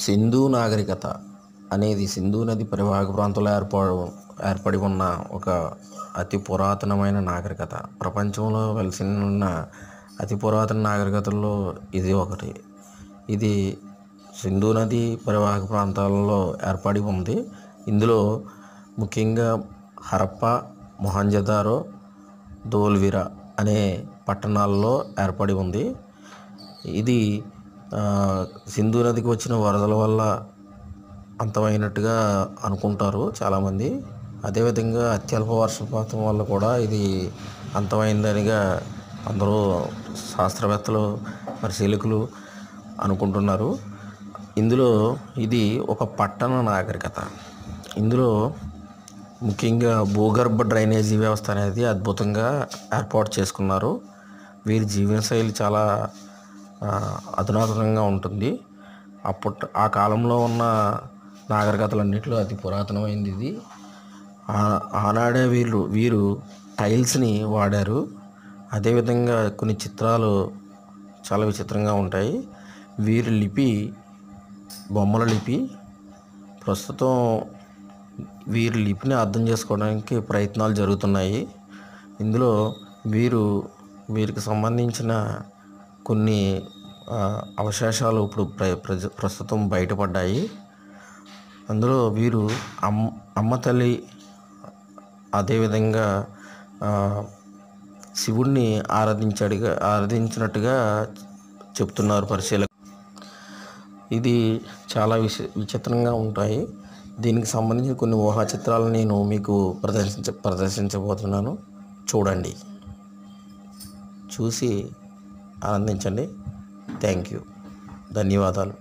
సింధు నాగరికత అనేది సింధు నది పరివాహక ప్రాంతంలో ఏర్పడి ఉన్న ఒక అతి పురాతనమైన నాగరికత. ప్రపంచంలో వెలిసి ఉన్న అతి పురాతన నాగరికతల్లో ఇది ఒకటి. ఇది సింధు నది పరివాహక ప్రాంతాలలో ఏర్పడి ఉంది. ఇందులో ముఖ్యంగా హరప్ప, మొహంజదారో, ధోల్విరా అనే పట్టణాల్లో ఏర్పడి ఉంది. ఇది సింధు నదికి వచ్చిన వరదల వల్ల అంతమైనట్టుగా అనుకుంటారు చాలామంది. అదేవిధంగా అత్యల్ప వర్షపాతం వల్ల కూడా ఇది అంతమైందనిగా అందరూ శాస్త్రవేత్తలు, పరిశీలకులు అనుకుంటున్నారు. ఇందులో ఇది ఒక పట్టణ నాగరికత. ఇందులో ముఖ్యంగా భూగర్భ డ్రైనేజీ వ్యవస్థ అనేది అద్భుతంగా ఏర్పాటు చేసుకున్నారు. వీరి జీవనశైలి చాలా అధునాతనంగా ఉంటుంది. ఆ కాలంలో ఉన్న నాగరికతలన్నింటిలో అతి పురాతనమైనది ఇది. ఆనాడే వీరు టైల్స్ని వాడారు. అదేవిధంగా కొన్ని చిత్రాలు చాలా విచిత్రంగా ఉంటాయి. వీరి లిపి బొమ్మల లిపి. ప్రస్తుతం వీరి లిపిని అర్థం చేసుకోవడానికి ప్రయత్నాలు జరుగుతున్నాయి. ఇందులో వీరికి సంబంధించిన కొన్ని అవశేషాలు ఇప్పుడు ప్రస్తుతం బయటపడ్డాయి. అందులో వీరు అమ్మ తల్లి, అదేవిధంగా శివుణ్ణి ఆరాధించినట్టుగా చెప్తున్నారు పరిశీలకులు. ఇది చాలా విచిత్రంగా ఉంటాయి. దీనికి సంబంధించిన కొన్ని ఊహా చిత్రాలను నేను మీకు ప్రదర్శించబోతున్నాను. చూడండి, చూసి ఆనందించండి. Thank you. ధన్యవాదాలు.